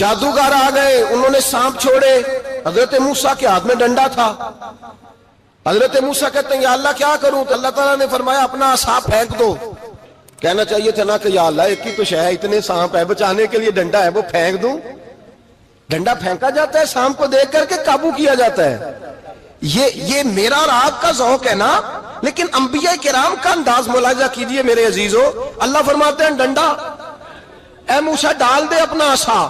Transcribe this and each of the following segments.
جادوگر آ گئے، انہوں نے سانپ چھوڑے، حضرت موسیٰ کے ہاتھ میں ڈنڈا تھا۔ حضرت موسیٰ کہتے ہیں یا اللہ کیا کروں؟ تو اللہ تعالیٰ نے فرمایا اپنا عصا پھینک دو۔ کہنا چاہیے تھا نا کہ یا اللہ ایک ہی تو شے ہے، اتنے سانپ ہے، بچانے کے لیے ڈنڈا ہے وہ پھینک دوں؟ ڈنڈا پھینکا جاتا ہے، سانپ کو دیکھ کر کے قابو کیا جاتا ہے۔ یہ میرا اور آپ کا ذوق ہے نا، لیکن انبیاء کرام کا انداز ملاحظہ کیجئے میرے عزیزو۔ اللہ فرماتے ہیں ڈنڈا، اے موسیٰ ڈال دے اپنا عصا۔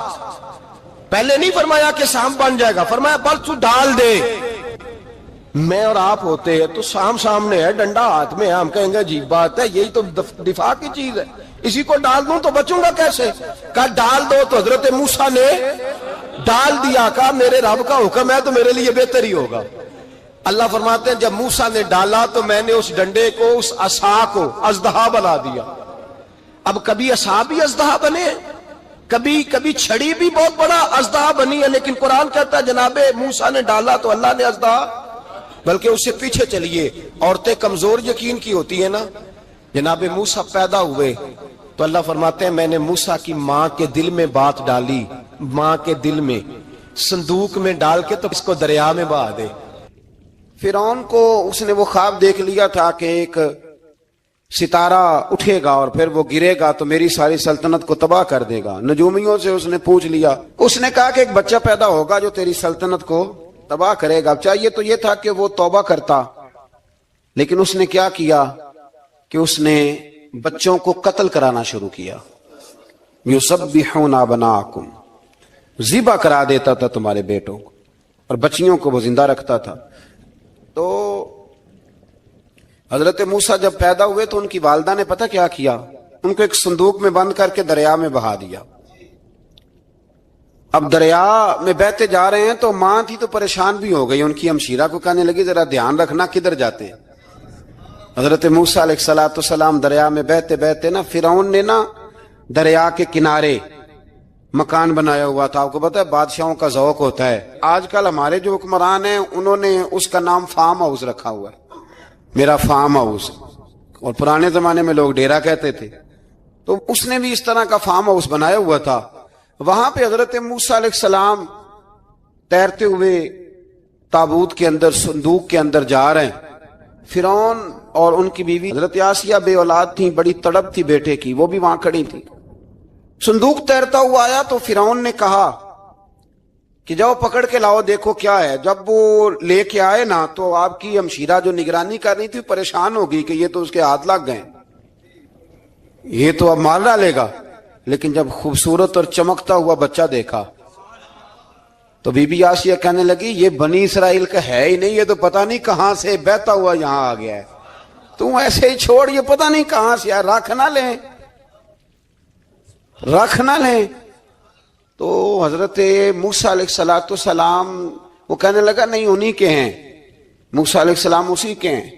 پہلے نہیں فرمایا کہ سانپ بن جائے گا، فرمایا بس تو ڈال دے۔ میں اور آپ ہوتے ہیں تو سانپ سامنے ہے، ڈنڈا ہاتھ میں ہے، ہم کہیں گے عجیب بات ہے، یہی تو دفاع کی چیز ہے، اسی کو ڈال دوں تو بچوں گا کیسے؟ کہا ڈال دو، تو حضرت موسیٰ نے ڈال دیا۔ کہا میرے رب کا حکم ہے تو میرے لیے بہتر ہی ہوگا۔ اللہ فرماتے ہیں جب موسیٰ نے ڈالا تو میں نے اس ڈنڈے کو، اس عصا کو اژدہا بنا دیا۔ اب کبھی عصا بھی اژدہا بنے، کبھی چھڑی بھی بہت بڑا اژدہا بنی ہے، لیکن قرآن کہتا ہے جناب موسیٰ نے ڈالا تو اللہ نے اژدہا۔ بلکہ اس سے پیچھے چلیے، عورتیں کمزور یقین کی ہوتی ہیں نا۔ جناب موسیٰ پیدا ہوئے تو اللہ فرماتے ہیں میں نے موسیٰ کی ماں کے دل میں بات ڈالی، ماں کے دل میں صندوق میں ڈال کے تو اس کو دریا میں بہا دے۔ فرعون کو اس نے وہ خواب دیکھ لیا تھا کہ ایک ستارہ اٹھے گا اور پھر وہ گرے گا تو میری ساری سلطنت کو تباہ کر دے گا۔ نجومیوں سے اس نے پوچھ لیا، اس نے کہا کہ ایک بچہ پیدا ہوگا جو تیری سلطنت کو تباہ کرے گا۔ چاہیے تو یہ تھا کہ وہ توبہ کرتا، لیکن اس نے کیا کیا کہ اس نے بچوں کو قتل کرانا شروع کیا۔ یُسَبِّحُونَ أَبْنَاءَکُمْ، ذبح کرا دیتا تھا تمہارے بیٹوں کو، اور بچیوں کو وہ زندہ رکھتا تھا۔ تو حضرت موسیٰ جب پیدا ہوئے تو ان کی والدہ نے پتہ کیا کیا، ان کو ایک صندوق میں بند کر کے دریا میں بہا دیا۔ اب دریا میں بہتے جا رہے ہیں تو ماں تھی تو پریشان بھی ہو گئی، ان کی ہمشیرہ کو کہنے لگی ذرا دھیان رکھنا کدھر جاتے ہیں۔ حضرت موسیٰ علیہ السلام دریا میں بہتے بہتے نا، فرعون نے نا دریا کے کنارے مکان بنایا ہوا تھا۔ آپ کو پتہ ہے بادشاہوں کا ذوق ہوتا ہے، آج کل ہمارے جو حکمران ہیں انہوں نے اس کا نام فارم ہاؤس رکھا ہوا ہے، میرا فارم ہاؤس، اور پرانے زمانے میں لوگ ڈیرا کہتے تھے۔ تو اس نے بھی اس طرح کا فارم ہاؤس بنایا ہوا تھا۔ وہاں پہ حضرت موسیٰ علیہ السلام تیرتے ہوئے تابوت کے اندر، صندوق کے اندر جا رہے ہیں۔ فرعون اور ان کی بیوی حضرت آسیہ بے اولاد تھیں، بڑی تڑپ تھی بیٹے کی، وہ بھی وہاں کھڑی تھی۔ صندوق تیرتا ہوا آیا تو فرعون نے کہا کہ جاؤ پکڑ کے لاؤ دیکھو کیا ہے۔ جب وہ لے کے آئے نا تو آپ کی ہمشیرہ جو نگرانی کر رہی تھی پریشان ہو گئی کہ یہ تو اس کے ہاتھ لگ گئے، یہ تو اب مار ڈالے گا۔ لیکن جب خوبصورت اور چمکتا ہوا بچہ دیکھا تو بی بی آسیہ کہنے لگی یہ بنی اسرائیل کا ہے ہی نہیں، یہ تو پتہ نہیں کہاں سے بہتا ہوا یہاں آ گیا ہے، تم ایسے ہی چھوڑ، یہ پتہ نہیں کہاں سے ہے، رکھ نہ لیں، رکھ نہ لیں۔ تو حضرت موسیٰ علیہ السلام وہ کہنے لگا نہیں انہی کے ہیں، موسیٰ علیہ السلام اسی کے ہیں۔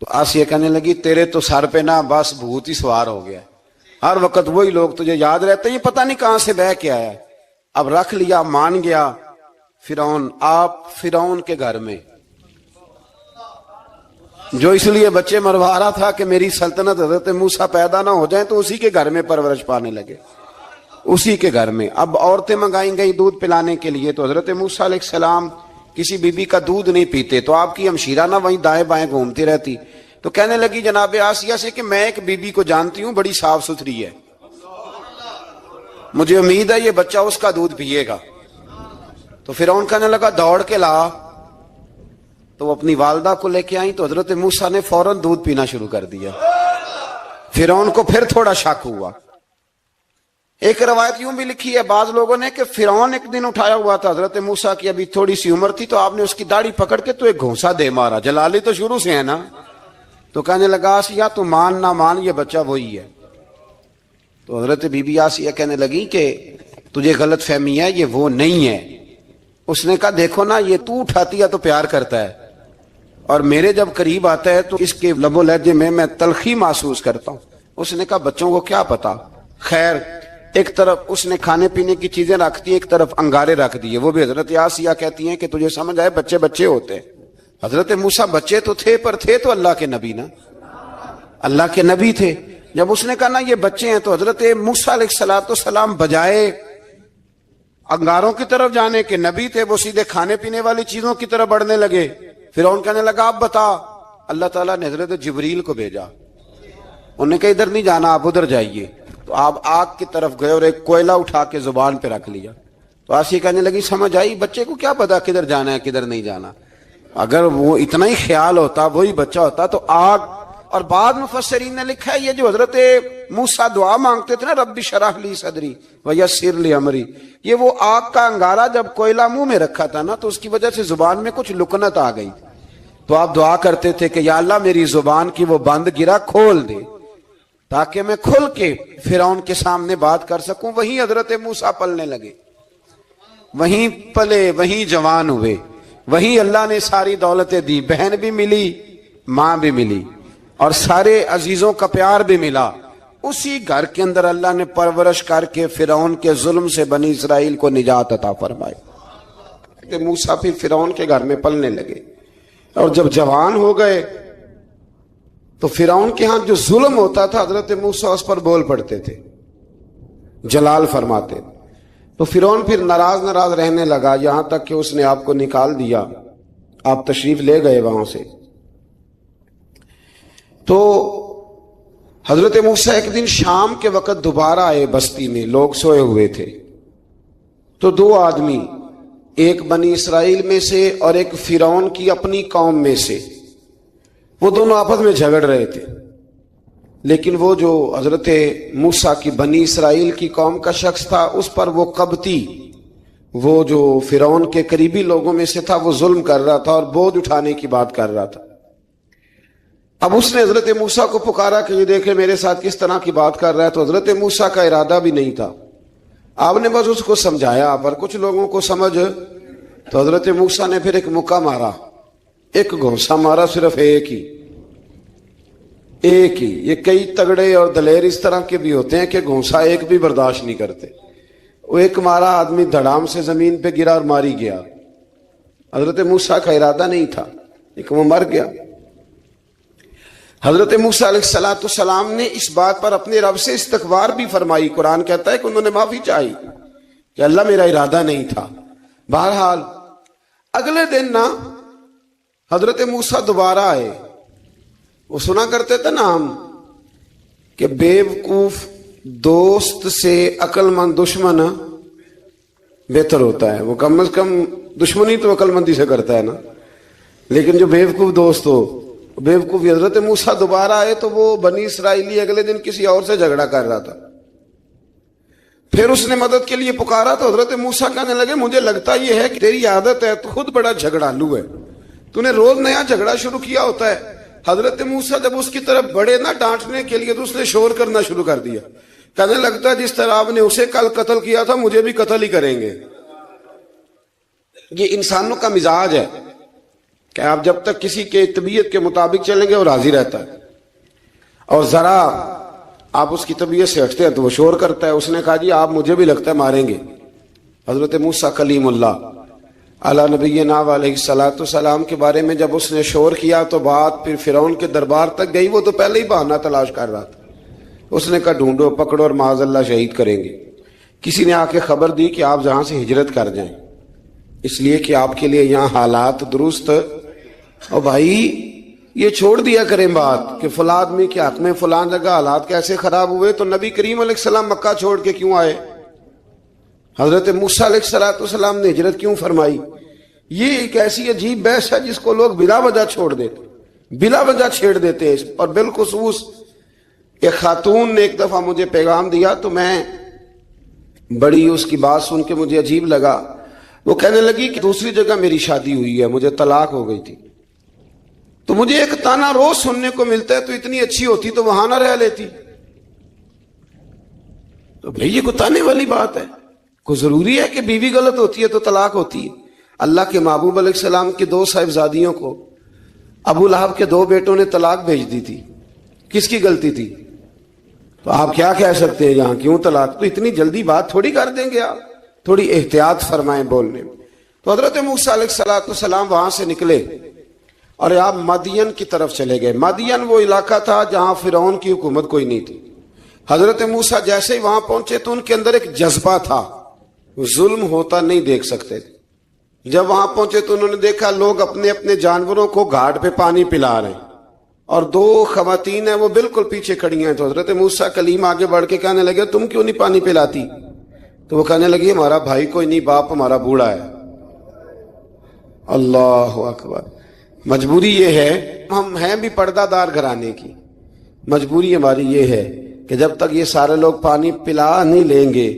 تو آسیہ کہنے لگی تیرے تو سر پہ نا بس بھوت ہی سوار ہو گیا، ہر وقت وہی لوگ تجھے یاد رہتے ہیں، یہ پتہ نہیں کہاں سے بہ کے آیا ہے۔ اب رکھ لیا، مان گیا فرعون۔ آپ فرعون کے گھر میں جو اس لیے بچے مروا رہا تھا کہ میری سلطنت حضرت موسیٰ پیدا نہ ہو جائیں، تو اسی کے گھر میں پرورش پانے لگے، اسی کے گھر میں۔ اب عورتیں منگائی گئی دودھ پلانے کے لیے، تو حضرت موسیٰ علیہ السلام کسی بی بی کا دودھ نہیں پیتے، تو آپ کی ہمشیرہ نہ وہیں دائیں بائیں گھومتی رہتی۔ تو کہنے لگی جناب آسیہ سے کہ میں ایک بی بی کو جانتی ہوں، بڑی صاف ستھری ہے، مجھے امید ہے یہ بچہ اس کا دودھ پیے گا۔ تو فرعون کہنے لگا دوڑ کے لا، تو وہ اپنی والدہ کو لے کے آئیں تو حضرت موسیٰ نے فوراً دودھ پینا شروع کر دیا۔ فرعون کو پھر تھوڑا شک ہوا۔ ایک روایت یوں بھی لکھی ہے بعض لوگوں نے کہ فرعون ایک دن اٹھایا ہوا تھا حضرت موسیٰ کی، ابھی تھوڑی سی عمر تھی، تو آپ نے اس کی داڑھی پکڑ کے تو ایک گھونسا دے مارا، جلالی تو شروع سے ہے نا۔ تو کہنے لگا آسیہ تو مان نہ مان یہ بچہ وہی ہے۔ تو حضرت بی بی آسیہ کہنے لگی کہ تجھے غلط فہمی ہے، یہ وہ نہیں ہے۔ اس نے کہا دیکھو نا یہ تو اٹھاتی ہے تو پیار کرتا ہے، اور میرے جب قریب آتا ہے تو اس کے لب و لہجے میں تلخی محسوس کرتا ہوں۔ اس نے کہا بچوں کو کیا پتا، خیر ایک طرف اس نے کھانے پینے کی چیزیں رکھ دی، ایک طرف انگارے رکھ دیے۔ وہ بھی حضرت آسیہ کہتی ہیں کہ تجھے سمجھ آئے بچے بچے ہوتے ہیں۔ حضرت موسیٰ بچے تو تھے پر تھے تو اللہ کے نبی نا، اللہ کے نبی تھے۔ جب اس نے کہا نا یہ بچے ہیں، تو حضرت موسیٰ علیہ السلام بجائے انگاروں کی طرف جانے کے نبی تھے، وہ سیدھے کھانے پینے والی چیزوں کی طرف بڑھنے لگے۔ فرعون کہنے لگا اب بتا، اللہ تعالیٰ نے حضرت جبریل کو بھیجا، انہوں نے کہا ادھر نہیں جانا، آپ ادھر جائیے۔ تو آپ آگ کی طرف گئے اور ایک کوئلہ اٹھا کے زبان پہ رکھ لیا۔ تو آسیہ کہنے لگی سمجھ آئی، بچے کو کیا پتا کدھر جانا ہے کدھر نہیں جانا، اگر وہ اتنا ہی خیال ہوتا، وہی بچہ ہوتا تو آگ۔ اور بعض مفسرین نے لکھا ہے یہ جو حضرت موسیٰ دعا مانگتے تھے نا، رب اشرح لی صدری ویسر لی امری، یہ وہ آگ کا انگارہ جب کوئلہ منہ میں رکھا تھا نا تو اس کی وجہ سے زبان میں کچھ لکنت آ گئی، تو آپ دعا کرتے تھے کہ یا اللہ میری زبان کی وہ بند گرا کھول دے تاکہ میں کھل کے فرعون کے سامنے بات کر سکوں۔ وہیں حضرت موسیٰ پلنے لگے، وہیں پلے، وہیں جوان ہوئے، وہیں اللہ نے ساری دولتیں دی، بہن بھی ملی، ماں بھی ملی، اور سارے عزیزوں کا پیار بھی ملا۔ اسی گھر کے اندر اللہ نے پرورش کر کے فرعون کے ظلم سے بنی اسرائیل کو نجات عطا فرمائی۔ کہ موسیٰ پھر فرعون کے گھر میں پلنے لگے، اور جب جوان ہو گئے تو فرعون کے ہاں جو ظلم ہوتا تھا حضرت موسیٰ اس پر بول پڑتے تھے، جلال فرماتے۔ تو فرعون پھر ناراض رہنے لگا، یہاں تک کہ اس نے آپ کو نکال دیا، آپ تشریف لے گئے وہاں سے۔ تو حضرت موسیٰ ایک دن شام کے وقت دوبارہ آئے بستی میں، لوگ سوئے ہوئے تھے، تو دو آدمی، ایک بنی اسرائیل میں سے اور ایک فرعون کی اپنی قوم میں سے، وہ دونوں آپس میں جھگڑ رہے تھے۔ لیکن وہ جو حضرت موسیٰ کی بنی اسرائیل کی قوم کا شخص تھا، اس پر وہ قبطی، وہ جو فرعون کے قریبی لوگوں میں سے تھا، وہ ظلم کر رہا تھا اور بوجھ اٹھانے کی بات کر رہا تھا۔ اب اس نے حضرت موسیٰ کو پکارا کہ یہ دیکھے میرے ساتھ کس طرح کی بات کر رہا ہے، تو حضرت موسیٰ کا ارادہ بھی نہیں تھا، آپ نے بس اس کو سمجھایا، پر کچھ لوگوں کو سمجھ، تو حضرت موسیٰ نے پھر ایک مکہ مارا، ایک گھونسا مارا، صرف ایک ہی۔ یہ کئی تگڑے اور دلیر اس طرح کے بھی ہوتے ہیں کہ گھونسا ایک بھی برداشت نہیں کرتے، وہ ایک مارا، آدمی دھڑام سے زمین پہ گرا اور ماری گیا۔ حضرت موسیٰ کا ارادہ نہیں تھا لیکن وہ مر گیا۔ حضرت موسیٰ علیہ السلام نے اس بات پر اپنے رب سے استغفار بھی فرمائی، قرآن کہتا ہے کہ انہوں نے معافی چاہی کہ اللہ میرا ارادہ نہیں تھا۔ بہرحال اگلے دن نا حضرت موسیٰ دوبارہ آئے، وہ سنا کرتے تھے نا ہم کہ بیوقوف دوست سے عقل مند دشمن بہتر ہوتا ہے، وہ کم از کم دشمنی تو عقل مندی سے کرتا ہے نا، لیکن جو بیوقوف دوست ہو بیوقوفی۔ حضرت موسیٰ دوبارہ آئے تو وہ بنی اسرائیلی اگلے دن کسی اور سے جھگڑا کر رہا تھا، پھر اس نے مدد کے لیے پکارا تو حضرت موسیٰ کہنے لگے مجھے لگتا یہ ہے کہ تیری عادت ہے، تو خود بڑا جھگڑالو ہے، تو نے روز نیا جھگڑا شروع کیا ہوتا ہے۔ حضرت موسیٰ جب اس کی طرف بڑھے نہ ڈانٹنے کے لیے تو اس نے شور کرنا شروع کر دیا، کہنے لگتا ہے جس طرح آپ نے اسے کل قتل کیا تھا مجھے بھی قتل ہی کریں گے۔ یہ انسانوں کا مزاج ہے کہ آپ جب تک کسی کے طبیعت کے مطابق چلیں گے وہ راضی رہتا ہے، اور ذرا آپ اس کی طبیعت سے ہٹتے ہیں تو وہ شور کرتا ہے۔ اس نے کہا جی آپ مجھے بھی لگتا ہے ماریں گے۔ حضرت موسیٰ کلیم اللہ علی نبینا علیہ السلام کے بارے میں جب اس نے شور کیا تو بات پھر فرعون کے دربار تک گئی، وہ تو پہلے ہی بہانہ تلاش کر رہا تھا۔ اس نے کہا ڈھونڈو پکڑو اور معاذ اللہ شہید کریں گے۔ کسی نے آ کے خبر دی کہ آپ جہاں سے ہجرت کر جائیں، اس لیے کہ آپ کے لیے یہاں حالات درست، اور بھائی یہ چھوڑ دیا کریں بات کہ فلاں آدمی کے حق میں فلاں جگہ حالات کیسے خراب ہوئے، تو نبی کریم علیہ السلام مکہ چھوڑ کے کیوں آئے، حضرت موسیٰ علیہ السلام نے ہجرت کیوں فرمائی؟ یہ ایک ایسی عجیب بحث ہے جس کو لوگ بلا وجہ چھوڑ دیتے، بلا وجہ چھیڑ دیتے ہیں۔ اور بالخصوص ایک خاتون نے ایک دفعہ مجھے پیغام دیا تو میں بڑی اس کی بات سن کے مجھے عجیب لگا، وہ کہنے لگی کہ دوسری جگہ میری شادی ہوئی ہے، مجھے طلاق ہو گئی تھی، تو مجھے ایک تانا روز سننے کو ملتا ہے تو اتنی اچھی ہوتی تو وہاں نہ رہ لیتی۔ تو بھئی یہ کوئی تانے والی بات ہے؟ کوئی ضروری ہے کہ بیوی غلط ہوتی ہے تو طلاق ہوتی ہے؟ اللہ کے محبوب علیہ السلام کی دو صاحبزادیوں کو ابو لہب کے دو بیٹوں نے طلاق بھیج دی تھی، کس کی غلطی تھی؟ تو آپ کیا کہہ سکتے ہیں یہاں کیوں طلاق؟ تو اتنی جلدی بات تھوڑی کر دیں گے آپ، تھوڑی احتیاط فرمائیں بولنے میں۔ تو حضرت موسیٰ علیہ السلام وہاں سے نکلے اور آپ مدین کی طرف چلے گئے۔ مدین وہ علاقہ تھا جہاں فرعون کی حکومت کوئی نہیں تھی۔ حضرت موسیٰ جیسے ہی وہاں پہنچے تو ان کے اندر ایک جذبہ تھا ظلم ہوتا نہیں دیکھ سکتے تھے. جب وہاں پہنچے تو انہوں نے دیکھا لوگ اپنے اپنے جانوروں کو گھاٹ پہ پانی پلا رہے ہیں اور دو خواتین ہیں وہ بالکل پیچھے کھڑی ہیں. تو حضرت موسیٰ کلیم آگے بڑھ کے کہنے لگے تم کیوں نہیں پانی پلاتی؟ تو وہ کہنے لگی ہمارا بھائی کوئی نہیں، باپ ہمارا بوڑھا ہے. اللہ اکبر. مجبوری یہ ہے، ہم ہیں بھی پردہ دار گھرانے کی، مجبوری ہماری یہ ہے کہ جب تک یہ سارے لوگ پانی پلا نہیں لیں گے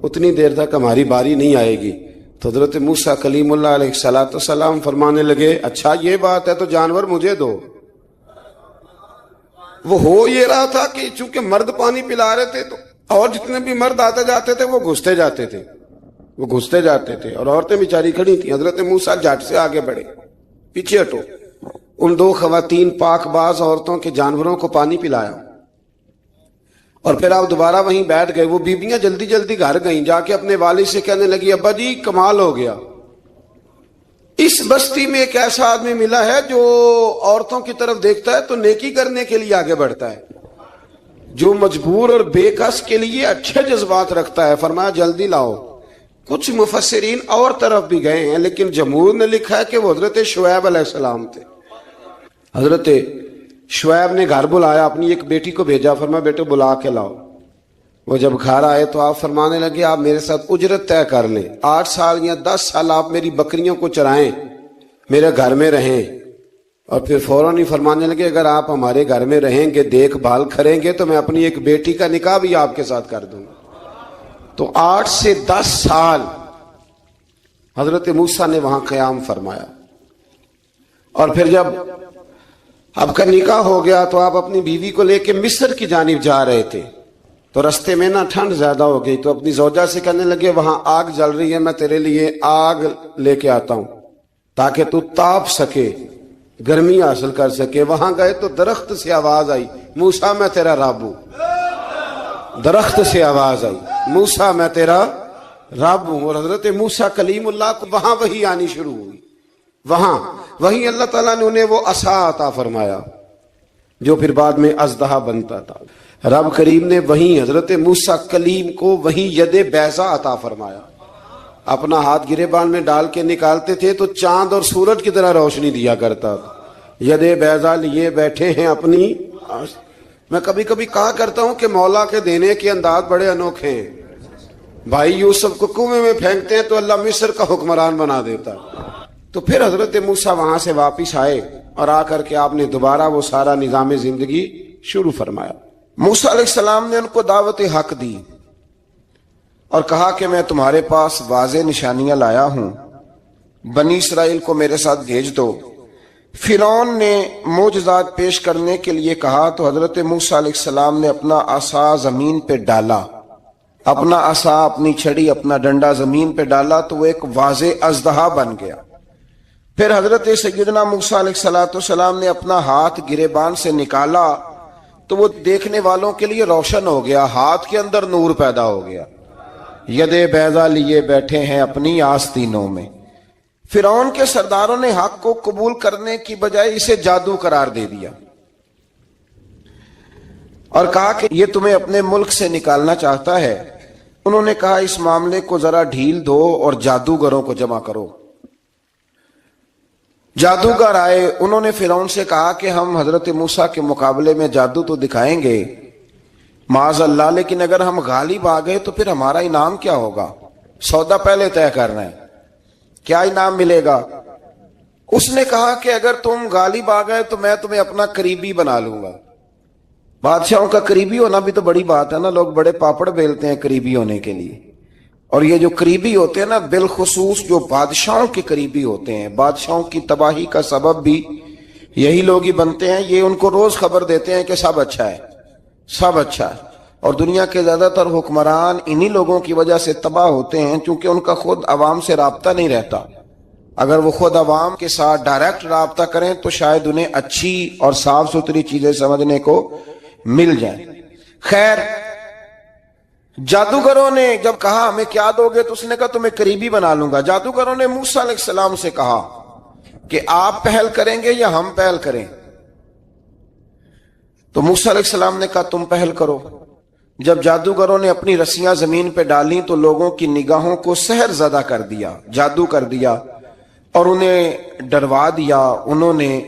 اتنی دیر تک ہماری باری نہیں آئے گی. تو حضرت موسیٰ کلیم اللہ علیہ السلام فرمانے لگے اچھا یہ بات ہے تو جانور مجھے دو. وہ ہو یہ رہا تھا کہ چونکہ مرد پانی پلا رہے تھے تو اور جتنے بھی مرد آتے جاتے تھے وہ گھستے جاتے تھے اور عورتیں بیچاری کھڑی تھیں. حضرت موسیٰ جھٹ سے آگے بڑھے، پیچھے ہٹو. ان دو خواتین پاک باز عورتوں کے جانوروں کو پانی پلایا اور پھر آپ دوبارہ وہیں بیٹھ گئے. وہ بیبیاں جلدی جلدی گھر گئیں، جا کے اپنے والد سے کہنے لگی ابا جی کمال ہو گیا، اس بستی میں ایک ایسا آدمی ملا ہے جو عورتوں کی طرف دیکھتا ہے تو نیکی کرنے کے لیے آگے بڑھتا ہے، جو مجبور اور بے کس کے لیے اچھے جذبات رکھتا ہے. فرمایا جلدی لاؤ. کچھ مفسرین اور طرف بھی گئے ہیں لیکن جمہور نے لکھا ہے کہ وہ حضرت شعیب علیہ السلام تھے. حضرت شعیب نے گھر بلایا، اپنی ایک بیٹی کو بھیجا، فرمایا بیٹے بلا کے لاؤ. وہ جب گھر آئے تو آپ فرمانے لگے آپ میرے ساتھ اجرت طے کر لیں، 8 سال یا 10 سال آپ میری بکریوں کو چرائیں، میرے گھر میں رہیں. اور پھر فوراً ہی فرمانے لگے اگر آپ ہمارے گھر میں رہیں گے دیکھ بھال کریں گے تو میں اپنی ایک بیٹی کا نکاح بھی آپ کے ساتھ کر دوں گا. تو 8 سے 10 سال حضرت موسیٰ نے وہاں قیام فرمایا. اور پھر جب آپ کا نکاح ہو گیا تو آپ اپنی بیوی کو لے کے مصر کی جانب جا رہے تھے. تو رستے میں نا ٹھنڈ زیادہ ہو گئی تو اپنی زوجہ سے کہنے لگے وہاں آگ جل رہی ہے، میں تیرے لیے آگ لے کے آتا ہوں تاکہ تو تاپ سکے، گرمی حاصل کر سکے. وہاں گئے تو درخت سے آواز آئی موسیٰ میں تیرا رب ہوں. درخت سے آواز آئی موسیٰ میں تیرا رب ہوں. اور حضرت موسیٰ کلیم اللہ کو وہاں وحی آنی شروع ہوئی. وہاں وہی اللہ تعالیٰ نے انہیں وہ عصا عطا فرمایا جو پھر بعد میں اژدہا بنتا تھا. رب کریم نے وہیں حضرت موسیٰ کلیم کو وہیں ید بیضا عطا فرمایا. اپنا ہاتھ گریبان میں ڈال کے نکالتے تھے تو چاند اور سورج کی طرح روشنی دیا کرتا تھا. ید بیضا لیے بیٹھے ہیں اپنی. میں کبھی کبھی کہا کرتا ہوں کہ مولا کے دینے کے انداز بڑے انوکھے ہیں. بھائی یوسف کو کنویں میں پھینکتے ہیں تو اللہ مصر کا حکمران بنا دیتا. تو پھر حضرت موسیٰ وہاں سے واپس آئے اور آ کر کے آپ نے دوبارہ وہ سارا نظام زندگی شروع فرمایا. موسیٰ علیہ السلام نے ان کو دعوت حق دی اور کہا کہ میں تمہارے پاس واضح نشانیاں لایا ہوں، بنی اسرائیل کو میرے ساتھ بھیج دو. فرعون نے معجزات پیش کرنے کے لیے کہا تو حضرت موسیٰ علیہ السلام نے اپنا عصا زمین پہ ڈالا، اپنا عصا، اپنی چھڑی، اپنا ڈنڈا زمین پہ ڈالا تو وہ ایک واضح اژدہا بن گیا. پھر حضرت سیدنا موسیٰ علیہ السلام نے اپنا ہاتھ گریبان سے نکالا تو وہ دیکھنے والوں کے لیے روشن ہو گیا، ہاتھ کے اندر نور پیدا ہو گیا. ید بیضا لیے بیٹھے ہیں اپنی آستینوں میں. فرعون کے سرداروں نے حق کو قبول کرنے کی بجائے اسے جادو قرار دے دیا اور کہا کہ یہ تمہیں اپنے ملک سے نکالنا چاہتا ہے. انہوں نے کہا اس معاملے کو ذرا ڈھیل دو اور جادوگروں کو جمع کرو. جادوگر آئے. انہوں نے فرعون سے کہا کہ ہم حضرت موسیٰ کے مقابلے میں جادو تو دکھائیں گے معاذ اللہ، لیکن اگر ہم غالب آ گئے تو پھر ہمارا انعام کیا ہوگا؟ سودا پہلے طے کرنا ہے، کیا انعام ملے گا؟ اس نے کہا کہ اگر تم غالب آ گئے تو میں تمہیں اپنا قریبی بنا لوں گا. بادشاہوں کا قریبی ہونا بھی تو بڑی بات ہے نا، لوگ بڑے پاپڑ بیلتے ہیں قریبی ہونے کے لیے. اور یہ جو قریبی ہوتے ہیں نا، بالخصوص جو بادشاہوں کے قریبی ہوتے ہیں، بادشاہوں کی تباہی کا سبب بھی یہی لوگ ہی بنتے ہیں. یہ ان کو روز خبر دیتے ہیں کہ سب اچھا ہے، سب اچھا ہے. اور دنیا کے زیادہ تر حکمران انہی لوگوں کی وجہ سے تباہ ہوتے ہیں کیونکہ ان کا خود عوام سے رابطہ نہیں رہتا. اگر وہ خود عوام کے ساتھ ڈائریکٹ رابطہ کریں تو شاید انہیں اچھی اور صاف ستھری چیزیں سمجھنے کو مل جائیں. خیر، جادوگروں نے جب کہا ہمیں کیا دو گے تو اس نے کہا تمہیں قریبی بنا لوں گا. جادوگروں نے موسیٰ علیہ السلام سے کہا کہ آپ پہل کریں گے یا ہم پہل کریں؟ تو موسیٰ علیہ السلام نے کہا تم پہل کرو. جب جادوگروں نے اپنی رسیاں زمین پہ ڈالی تو لوگوں کی نگاہوں کو سحر زدہ کر دیا، جادو کر دیا اور انہیں ڈروا دیا۔ انہوں نے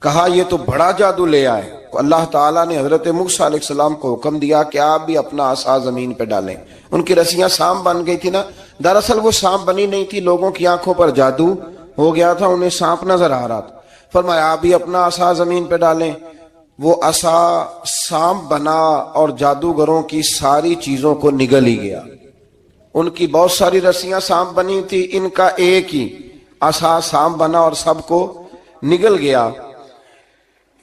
کہا یہ تو بڑا جادو لے آئے۔ اللہ تعالیٰ نے حضرت موسیٰ علیہ السلام کو حکم دیا کہ آپ بھی اپنا عصا زمین پہ ڈالیں۔ ان کی رسیاں سانپ بن گئی تھی نا، دراصل وہ سانپ بنی نہیں تھی، لوگوں کی آنکھوں پر جادو ہو گیا تھا، انہیں سانپ نظر آ رہا تھا۔ فرمایا آپ بھی اپنا عصا زمین پہ ڈالیں۔ وہ عصا سانپ بنا اور جادوگروں کی ساری چیزوں کو نگل ہی گیا۔ ان کی بہت ساری رسیاں سانپ بنی تھی، ان کا ایک ہی عصا سانپ بنا اور سب کو نگل گیا۔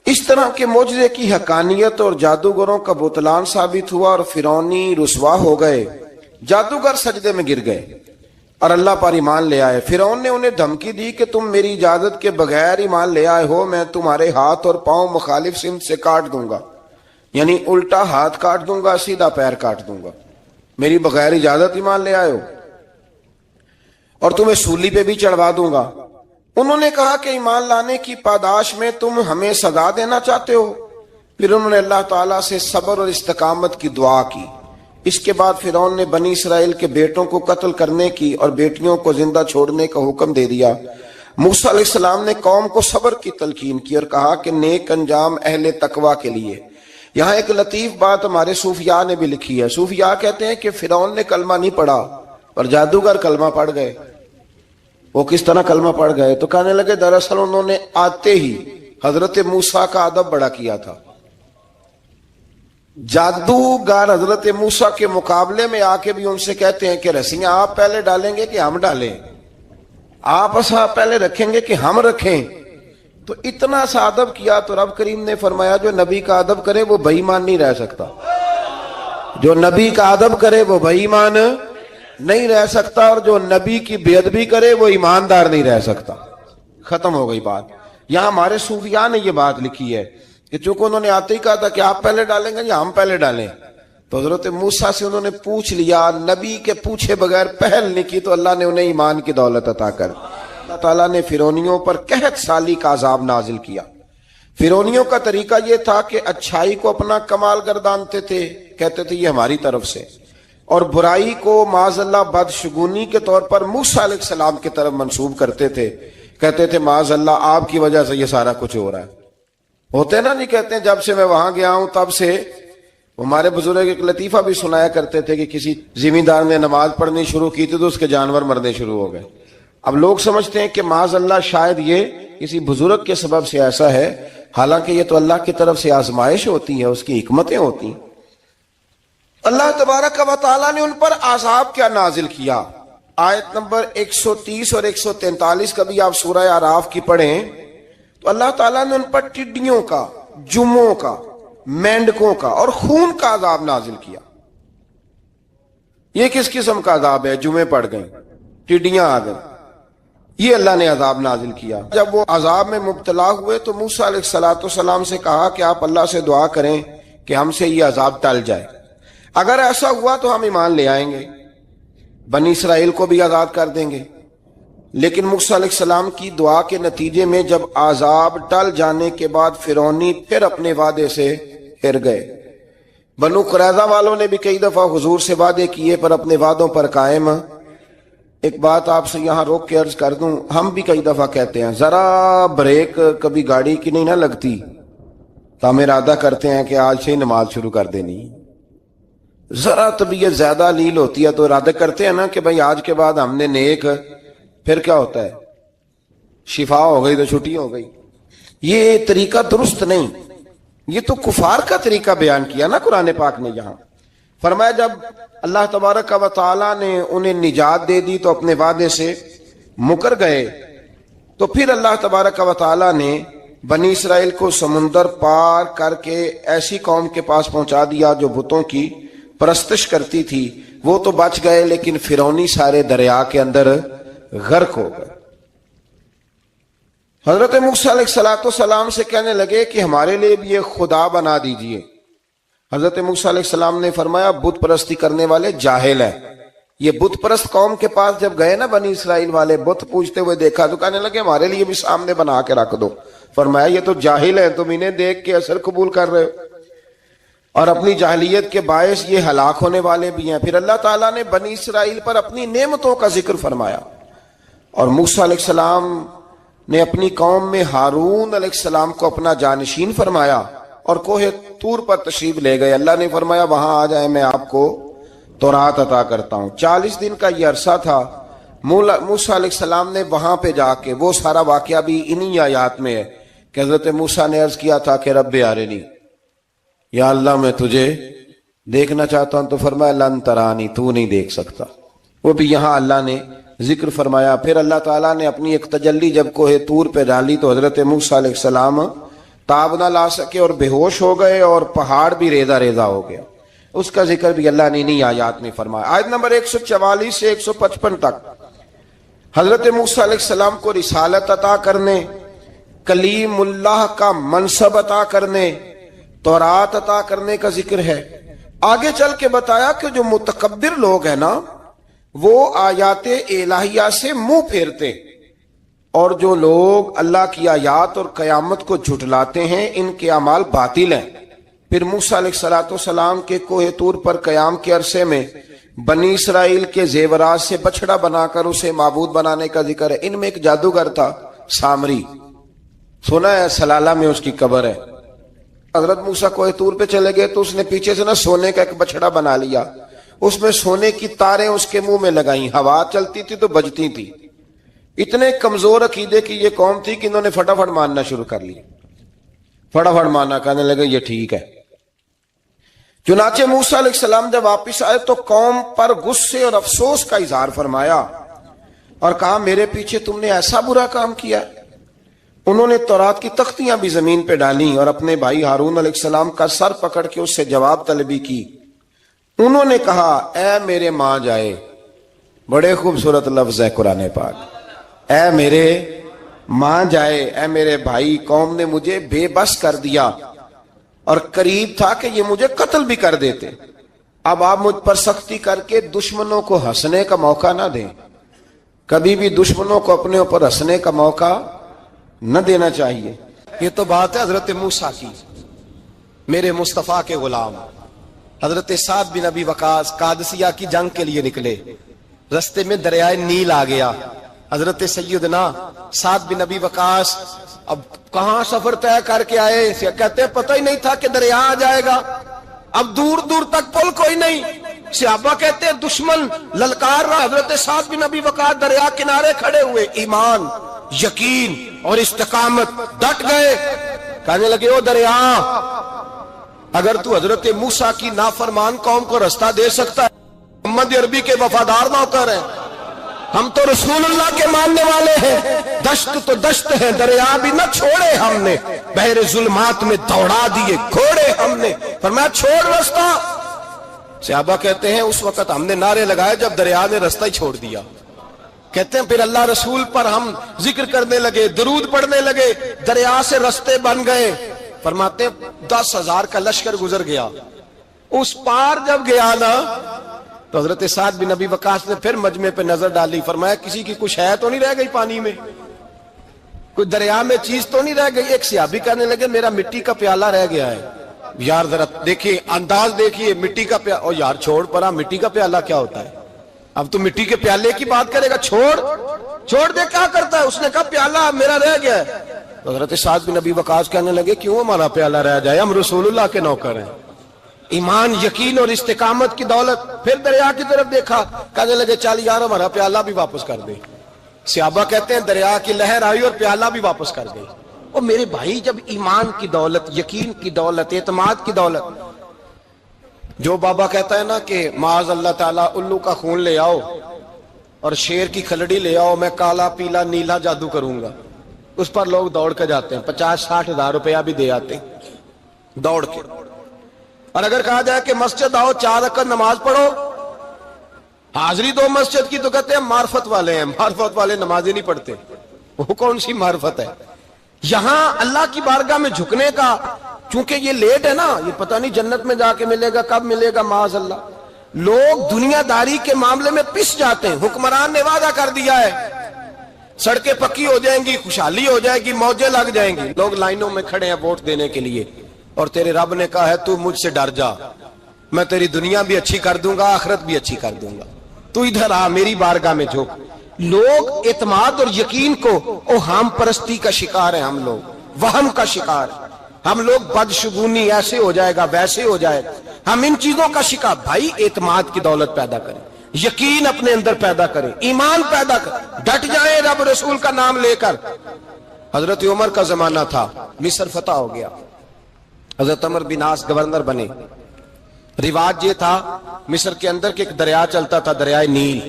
اس طرح کے معجزے کی حقانیت اور جادوگروں کا بطلان ثابت ہوا اور فرعونی رسوا ہو گئے۔ جادوگر سجدے میں گر گئے اور اللہ پر ایمان لے آئے۔ فرعون نے انہیں دھمکی دی کہ تم میری اجازت کے بغیر ایمان لے آئے ہو، میں تمہارے ہاتھ اور پاؤں مخالف سمت سے کاٹ دوں گا، یعنی الٹا ہاتھ کاٹ دوں گا، سیدھا پیر کاٹ دوں گا، میری بغیر اجازت ایمان لے آئے ہو، اور تمہیں سولی پہ بھی چڑھوا دوں گا۔ انہوں نے کہا کہ ایمان لانے کی پاداش میں تم ہمیں سزا دینا چاہتے ہو؟ پھر انہوں نے اللہ تعالیٰ سے صبر اور استقامت کی دعا کی۔ اس کے بعد فرعون نے بنی اسرائیل کے بیٹوں کو قتل کرنے کی اور بیٹیوں کو زندہ چھوڑنے کا حکم دے دیا۔ موسیٰ علیہ السلام نے قوم کو صبر کی تلقین کی اور کہا کہ نیک انجام اہل تقوی کے لیے۔ یہاں ایک لطیف بات ہمارے صوفیاء نے بھی لکھی ہے۔ صوفیاء کہتے ہیں کہ فرعون نے کلمہ نہیں پڑھا اور جادوگر کلمہ پڑھ گئے۔ وہ کس طرح کلمہ پڑھ گئے؟ تو کہنے لگے دراصل انہوں نے آتے ہی حضرت موسیٰ کا ادب بڑا کیا تھا۔ جادوگر حضرت موسیٰ کے مقابلے میں آ کے بھی ان سے کہتے ہیں کہ رسیاں آپ پہلے ڈالیں گے کہ ہم ڈالیں؟ آپ عصا پہلے رکھیں گے کہ ہم رکھیں؟ تو اتنا سا ادب کیا تو رب کریم نے فرمایا جو نبی کا ادب کرے وہ بے ایمان نہیں رہ سکتا، جو نبی کا ادب کرے وہ بے ایمان نہیں رہ سکتا، اور جو نبی کی بے ادبی کرے وہ ایماندار نہیں رہ سکتا۔ ختم ہو گئی بات۔ یہاں ہمارے صوفیاء نے یہ بات لکھی ہے کہ چونکہ انہوں نے آتے ہی کہا تھا کہ آپ پہلے ڈالیں گے یا ہم پہلے ڈالیں، تو حضرت موسیٰ سے انہوں نے پوچھ لیا، نبی کے پوچھے بغیر پہل نہیں کی، تو اللہ نے انہیں ایمان کی دولت عطا کر دی۔ اللہ تعالیٰ نے فرعونیوں پر قحط سالی کا عذاب نازل کیا۔ فرعونیوں کا طریقہ یہ تھا کہ اچھائی کو اپنا کمال گردانتے تھے، کہتے تھے یہ ہماری طرف سے، اور برائی کو معاذ اللہ بدشگونی کے طور پر موسیٰ علیہ السلام کی طرف منسوب کرتے تھے، کہتے تھے معاذ اللہ آپ کی وجہ سے یہ سارا کچھ ہو رہا ہے۔ ہوتے نا، نہیں کہتے ہیں جب سے میں وہاں گیا ہوں تب سے۔ ہمارے بزرگ ایک لطیفہ بھی سنایا کرتے تھے کہ کسی زمیندار نے نماز پڑھنی شروع کی تھی تو اس کے جانور مرنے شروع ہو گئے۔ اب لوگ سمجھتے ہیں کہ معاذ اللہ شاید یہ کسی بزرگ کے سبب سے ایسا ہے، حالانکہ یہ تو اللہ کی طرف سے آزمائش ہوتی ہے، اس کی حکمتیں ہوتی ہیں۔ اللہ تبارک و تعالیٰ نے ان پر عذاب کیا نازل کیا؟ آیت نمبر 130 اور 143 کا بھی آپ سورہ اعراف کی پڑھیں تو اللہ تعالیٰ نے ان پر ٹڈیوں کا، جموں کا، مینڈکوں کا اور خون کا عذاب نازل کیا۔ یہ کس قسم کا عذاب ہے؟ جمعے پڑ گئے، ٹڈیاں آ گئیں، یہ اللہ نے عذاب نازل کیا۔ جب وہ عذاب میں مبتلا ہوئے تو موسیٰ علیہ السلام سے کہا کہ آپ اللہ سے دعا کریں کہ ہم سے یہ عذاب ٹل جائے، اگر ایسا ہوا تو ہم ایمان لے آئیں گے، بنی اسرائیل کو بھی آزاد کر دیں گے۔ لیکن موسیٰ علیہ السلام کی دعا کے نتیجے میں جب عذاب ٹل جانے کے بعد فرعونی پھر اپنے وعدے سے ہر گئے۔ بنو قریظہ والوں نے بھی کئی دفعہ حضور سے وعدے کیے پر اپنے وعدوں پر قائم۔ ایک بات آپ سے یہاں روک کے عرض کر دوں، ہم بھی کئی دفعہ کہتے ہیں ذرا بریک کبھی گاڑی کی نہیں نہ لگتی تو ہم ارادہ کرتے ہیں کہ آج سے ہی نماز شروع کر دینی، ذرا طبیعت زیادہ لیل ہوتی ہے تو ارادہ کرتے ہیں نا کہ بھائی آج کے بعد ہم نے نیک، پھر کیا ہوتا ہے؟ شفا ہو گئی تو چھٹی ہو گئی۔ یہ طریقہ درست نہیں، یہ تو کفار کا طریقہ بیان کیا نا قرآن پاک نے۔ یہاں فرمایا جب اللہ تبارک و تعالیٰ نے انہیں نجات دے دی تو اپنے وعدے سے مکر گئے، تو پھر اللہ تبارک و تعالیٰ نے بنی اسرائیل کو سمندر پار کر کے ایسی قوم کے پاس پہنچا دیا جو بتوں کی پرستش کرتی تھی، وہ تو بچ گئے لیکن فرعونی سارے دریا کے اندر غرق ہو گئے۔ حضرت موسیٰ علیہ السلام سے کہنے لگے کہ ہمارے لیے بھی یہ خدا بنا دیجئے۔ حضرت موسیٰ علیہ السلام نے فرمایا بت پرستی کرنے والے جاہل ہیں۔ یہ بت پرست قوم کے پاس جب گئے نا بنی اسرائیل والے، بت پوجتے ہوئے دیکھا تو کہنے لگے ہمارے لیے بھی سامنے بنا کے رکھ دو۔ فرمایا یہ تو جاہل ہیں، تم انہیں دیکھ کے اثر قبول کر رہے ہو۔ اور اپنی جاہلیت کے باعث یہ ہلاک ہونے والے بھی ہیں. پھر اللہ تعالیٰ نے بنی اسرائیل پر اپنی نعمتوں کا ذکر فرمایا, اور موسیٰ علیہ السلام نے اپنی قوم میں ہارون علیہ السلام کو اپنا جانشین فرمایا اور کوہ طور پر تشریف لے گئے. اللہ نے فرمایا وہاں آ جائیں, میں آپ کو تورات عطا کرتا ہوں. 40 دن کا یہ عرصہ تھا. موسیٰ علیہ السلام نے وہاں پہ جا کے, وہ سارا واقعہ بھی انہی آیات میں ہے کہ حضرت موسیٰ نے عرض کیا تھا کہ رب ارنی, یا اللہ میں تجھے دیکھنا چاہتا ہوں, تو فرمایا لن ترانی, تو نہیں دیکھ سکتا. وہ بھی یہاں اللہ نے ذکر فرمایا. پھر اللہ تعالیٰ نے اپنی ایک تجلی جب کوہ طور پہ ڈالی تو حضرت موسیٰ علیہ السلام تاب نہ لا سکے اور بے ہوش ہو گئے, اور پہاڑ بھی ریزہ ریزہ ہو گیا. اس کا ذکر بھی اللہ نے انہی آیات میں فرمایا. آیت نمبر 144 سے 155 تک حضرت موسیٰ علیہ السلام کو رسالت عطا کرنے, کلیم اللہ کا منصب عطا کرنے, تورات عطا کرنے کا ذکر ہے. آگے چل کے بتایا کہ جو متکبر لوگ ہیں نا, وہ آیات الہیہ سے منہ پھیرتے, اور جو لوگ اللہ کی آیات اور قیامت کو جھٹلاتے ہیں ان کے اعمال باطل ہیں. پھر موسیٰ علیہ السلام کے کوہ طور پر قیام کے عرصے میں بنی اسرائیل کے زیورات سے بچڑا بنا کر اسے معبود بنانے کا ذکر ہے. ان میں ایک جادوگر تھا سامری, سنا ہے سلالہ میں اس کی قبر ہے. حضرت موسیٰ کوہ طور پہ چلے گئے تو اس نے پیچھے سے نا سونے کا ایک بچڑا بنا لیا, اس میں سونے کی تاریں اس کے منہ میں لگائیں, ہوا چلتی تھی تو بجتی تھی. اتنے کمزور عقیدے کی یہ قوم تھی کہ انہوں نے فٹافٹ ماننا شروع کر لی, فٹافٹ ماننا, کہنے لگے یہ ٹھیک ہے. چنانچہ موسیٰ علیہ السلام جب واپس آئے تو قوم پر غصے اور افسوس کا اظہار فرمایا اور کہا میرے پیچھے تم نے ایسا برا کام کیا. انہوں نے تورات کی تختیاں بھی زمین پہ ڈالیں اور اپنے بھائی ہارون علیہ السلام کا سر پکڑ کے اس سے جواب طلبی کی. انہوں نے کہا اے میرے ماں جائے, بڑے خوبصورت لفظ ہے قرآن پاک, اے میرے ماں جائے, اے میرے بھائی, قوم نے مجھے بے بس کر دیا اور قریب تھا کہ یہ مجھے قتل بھی کر دیتے. اب آپ مجھ پر سختی کر کے دشمنوں کو ہنسنے کا موقع نہ دیں. کبھی بھی دشمنوں کو اپنے اوپر ہنسنے کا موقع نہ دینا چاہیے. یہ تو بات ہے حضرت موسیٰ کی, میرے مصطفیٰ کے غلام. حضرت سعد بن ابی وقاص قادسیہ کی جنگ کے لیے نکلے, رستے میں دریائے نیل آ گیا. حضرت سیدنا سعد بن ابی وقاص اب کہاں سفر طے کر کے آئے, کہتے پتہ ہی نہیں تھا کہ دریا آ جائے گا. اب دور دور تک پل کوئی نہیں. صحابہ کہتے ہیں دشمن للکار رہا, حضرت سعد بن ابی وقاص دریا کنارے کھڑے ہوئے, ایمان, یقین اور استقامت, ڈٹ گئے. کہنے لگے او دریا, اگر تو حضرت موسیٰ کی نافرمان قوم کو رستہ دے سکتا ہے, محمد عربی کے وفادار نوکر ہیں, ہم تو رسول اللہ کے ماننے والے ہیں. دشت تو دشت ہے, دریا بھی نہ چھوڑے ہم نے, بحر ظلمات میں دوڑا دیے گھوڑے ہم نے. فرمایا چھوڑ رستہ. صحابہ کہتے ہیں اس وقت ہم نے نعرے لگائے جب دریا نے رستہ ہی چھوڑ دیا. کہتے ہیں پھر اللہ رسول پر ہم ذکر کرنے لگے, درود پڑھنے لگے, دریا سے رستے بن گئے. فرماتے 10,000 کا لشکر گزر گیا. اس پار جب گیا نا تو حضرت سعد بن ابی وقاص نے پھر مجمع پہ نظر ڈالی. فرمایا کسی کی کچھ ہے تو نہیں رہ گئی پانی میں, کوئی دریا میں چیز تو نہیں رہ گئی. ایک صحابی کہنے لگے میرا مٹی کا پیالہ رہ گیا ہے. یار ذرا دیکھیے, انداز دیکھیے, مٹی کا پیالہ. او یار چھوڑ پرا, مٹی کا پیالہ کیا ہوتا ہے, اب تو مٹی کے پیالے کی بات کرے گا, چھوڑ دے, کیا کرتا ہے. اس نے کہا پیالہ میرا رہ گیا ہے. تو حضرت سعد بن ابی وقاص کہنے لگے کیوں ہمارا پیالہ رہ جائے, ہم رسول اللہ کے نوکر ہیں. ایمان, یقین اور استقامت کی دولت. پھر دریا کی طرف دیکھا, کہنے لگے چل یار ہمارا پیالہ بھی واپس کر دے. صحابہ کہتے ہیں دریا کی لہر آئی اور پیالہ بھی واپس کر گئی. اور میرے بھائی جب ایمان کی دولت, یقین کی دولت, اعتماد کی دولت, جو بابا کہتا ہے نا کہ معاذ اللہ تعالیٰ الو کا خون لے آؤ اور شیر کی کھلڑی لے آؤ, میں کالا پیلا نیلا جادو کروں گا, اس پر لوگ دوڑ کے جاتے ہیں, 50-60 ہزار روپیہ بھی دے آتے ہیں دوڑ کے. اور اگر کہا جائے کہ مسجد آؤ 4 رکعت نماز پڑھو, حاضری دو مسجد کی, تو کہتے ہیں معرفت والے ہیں. معرفت والے نماز ہی نہیں پڑھتے, وہ کون سی معرفت ہے. یہاں اللہ کی بارگاہ میں جھکنے کا, چونکہ یہ لیٹ ہے نا, یہ پتہ نہیں جنت میں جا کے ملے گا, کب ملے گا, معاذ اللہ. لوگ دنیا داری کے معاملے میں پس جاتے ہیں. حکمران نے وعدہ کر دیا ہے سڑکیں پکی ہو جائیں گی, خوشحالی ہو جائے گی, موجیں لگ جائیں گی, لوگ لائنوں میں کھڑے ہیں ووٹ دینے کے لیے. اور تیرے رب نے کہا ہے تو مجھ سے ڈر جا، میں تیری دنیا بھی اچھی کر دوں گا، آخرت بھی اچھی کر دوں گا، تو ادھر آ میری بارگاہ میں جھک۔ لوگ اعتماد اور یقین کو اوہام پرستی کا شکار ہیں، ہم لوگ وہم کا شکار ہیں، ہم لوگ بدشگونی ایسے ہو جائے گا ویسے ہو جائے گا، ہم ان چیزوں کا شکار۔ بھائی اعتماد کی دولت پیدا کریں، یقین اپنے اندر پیدا کریں، ایمان پیدا کریں، ڈٹ جائیں رب رسول کا نام لے کر۔ حضرت عمر کا زمانہ تھا، مصر فتح ہو گیا، حضرت عمر بن عاص گورنر بنے۔ رواج یہ تھا مصر کے اندر کہ ایک دریا چلتا تھا، دریائے نیل،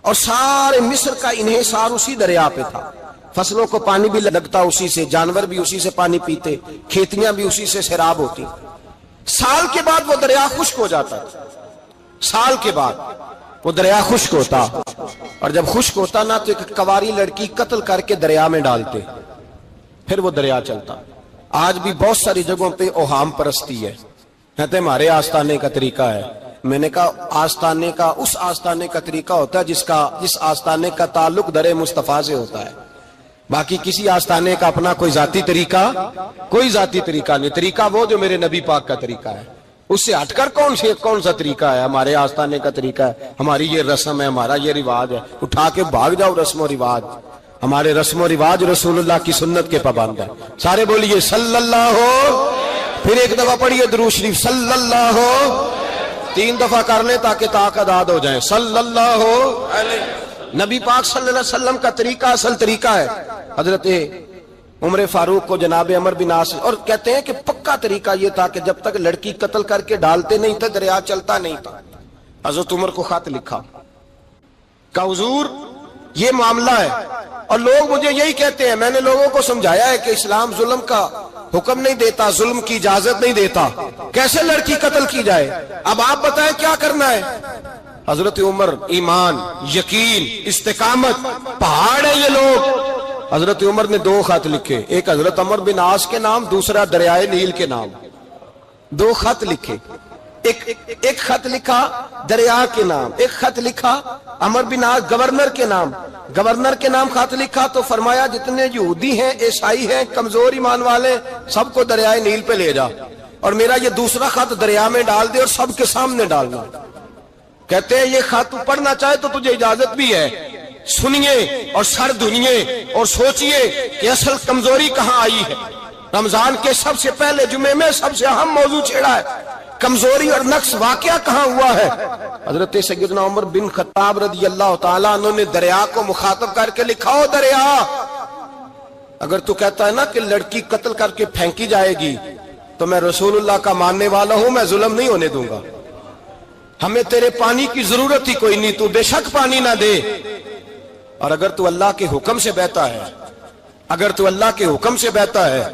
اور سارے مصر کا انحصار اسی دریا پہ تھا، فصلوں کو پانی بھی لگتا اسی سے، جانور بھی اسی سے پانی پیتے، کھیتیاں بھی اسی سے سیراب ہوتی۔ سال کے بعد وہ دریا خشک ہو جاتا تھا، سال کے بعد وہ دریا خشک ہوتا، اور جب خشک ہوتا نا تو ایک کواری لڑکی قتل کر کے دریا میں ڈالتے، پھر وہ دریا چلتا۔ آج بھی بہت ساری جگہوں پہ اوہام پرستی ہے، کہتے ہیں ہمارے آستانے کا طریقہ ہے۔ میں نے کہا آستانے کا اس آستانے کا طریقہ ہوتا ہے جس آستانے کا تعلق در مصطفیٰ سے ہوتا ہے، باقی کسی آستانے کا اپنا کوئی ذاتی طریقہ نہیں۔ طریقہ وہ جو میرے نبی پاک کا طریقہ ہے، اس سے ہٹ کر کون سا طریقہ ہے؟ ہمارے آستانے کا طریقہ ہے، ہماری یہ رسم ہے، ہمارا یہ رواج ہے، اٹھا کے بھاگ جاؤ رسم و رواج۔ ہمارے رسم و رواج رسول اللہ کی سنت کے پابند ہے۔ سارے بولیے صلی اللہ ہو، پھر ایک دفعہ پڑھیے درود شریف صلی اللہ ہو، 3 دفعہ کر لیں تاکہ طاق اداد ہو جائیں۔ صلی اللہ ہو نبی پاک صلی اللہ علیہ وسلم کا طریقہ اصل طریقہ ہے۔ حضرت عمر فاروق کو جناب عمر بن عاص، اور کہتے ہیں کہ پکا طریقہ یہ تھا کہ جب تک لڑکی قتل کر کے ڈالتے نہیں تھے دریا چلتا نہیں تھا۔ حضرت عمر کو خط لکھا کہ حضور یہ معاملہ ہے، اور لوگ مجھے یہی کہتے ہیں، میں نے لوگوں کو سمجھایا ہے کہ اسلام ظلم کا حکم نہیں دیتا، ظلم کی اجازت نہیں دیتا، کیسے لڑکی قتل کی جائے؟ اب آپ بتائیں کیا کرنا ہے؟ حضرت عمر ایمان، یقین، استقامت، پہاڑ ہے یہ لوگ۔ حضرت عمر نے 2 خط لکھے، ایک حضرت عمر بن عاص کے نام، دوسرا دریائے نیل کے نام۔ 2 خط لکھے، ایک خط لکھا دریا کے نام، ایک خط لکھا عمر بن عاص گورنر کے نام۔ گورنر کے نام خط لکھا تو فرمایا جتنے یہودی ہیں، عیسائی ہیں، کمزور ایمان والے، سب کو دریائے نیل پہ لے جا، اور میرا یہ دوسرا خط دریا میں ڈال دے اور سب کے سامنے ڈالنا۔ کہتے ہیں یہ خط پڑھنا چاہے تو تجھے اجازت بھی ہے، سنیے اور سر دھنیے اور سوچئے کہ اصل کمزوری کہاں آئی ہے۔ رمضان کے سب سے پہلے جمعے میں سب سے اہم موضوع چھیڑا ہے، کمزوری اور نقص واقعہ کہاں ہوا ہے۔ حضرت سیدنا عمر بن خطاب رضی اللہ تعالیٰ عنہ نے دریا کو مخاطب کر کے لکھا، ہو دریا، اگر تو کہتا ہے نا کہ لڑکی قتل کر کے پھینکی جائے گی تو میں رسول اللہ کا ماننے والا ہوں، میں ظلم نہیں ہونے دوں گا، ہمیں تیرے پانی کی ضرورت ہی کوئی نہیں، تو بے شک پانی نہ دے، اور اگر تو اللہ کے حکم سے بہتا ہے، اگر تو اللہ کے حکم سے بہتا ہے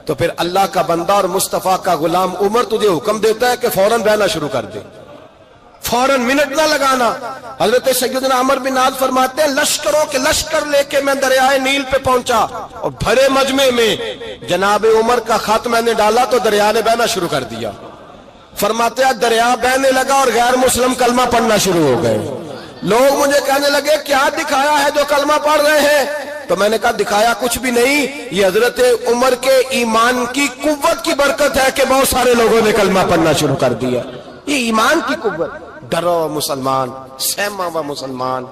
تو پھر اللہ کا بندہ اور مصطفیٰ کا غلام عمر تجھے حکم دیتا ہے کہ فوراً بہنا شروع کر دے، فوراً منٹ نہ لگانا۔ حضرت سیدنا عمر بن عاص فرماتے ہیں لشکروں کے لشکر لے کے میں دریائے نیل پہ پہنچا، اور بھرے مجمع میں جناب عمر کا خط میں نے ڈالا تو دریا نے بہنا شروع کر دیا۔ فرماتے ہیں دریا بہنے لگا اور غیر مسلم کلمہ پڑھنا شروع ہو گئے۔ لوگ مجھے کہنے لگے کیا دکھایا ہے جو کلمہ پڑھ رہے ہیں؟ تو میں نے کہا دکھایا کچھ بھی نہیں، یہ حضرت عمر کے ایمان کی قوت کی برکت ہے کہ بہت سارے لوگوں نے کلمہ پڑھنا شروع کر دیا۔ یہ ایمان کی قوت، ڈرو مسلمان، سہما و مسلمان،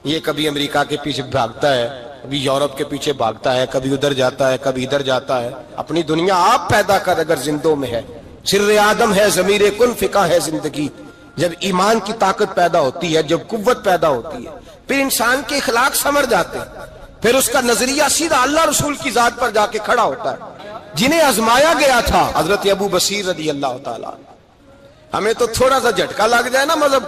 یہ کبھی امریکہ کے پیچھے بھاگتا ہے، کبھی یورپ کے پیچھے بھاگتا ہے، کبھی ادھر جاتا ہے، کبھی ادھر جاتا ہے۔ اپنی دنیا آپ پیدا کر اگر زندوں میں ہے، سر آدم ہے، ضمیر کن فقہ ہے زندگی۔ جب ایمان کی طاقت پیدا ہوتی ہے، جب قوت پیدا ہوتی ہے، پھر انسان کے اخلاق سمر جاتے ہیں، پھر اس کا نظریہ سیدھا اللہ رسول کی ذات پر جا کے کھڑا ہوتا ہے۔ جنہیں آزمایا گیا تھا حضرت ابو بصیر رضی اللہ تعالیٰ، ہمیں تو تھوڑا سا جھٹکا لگ جائے نا مذہب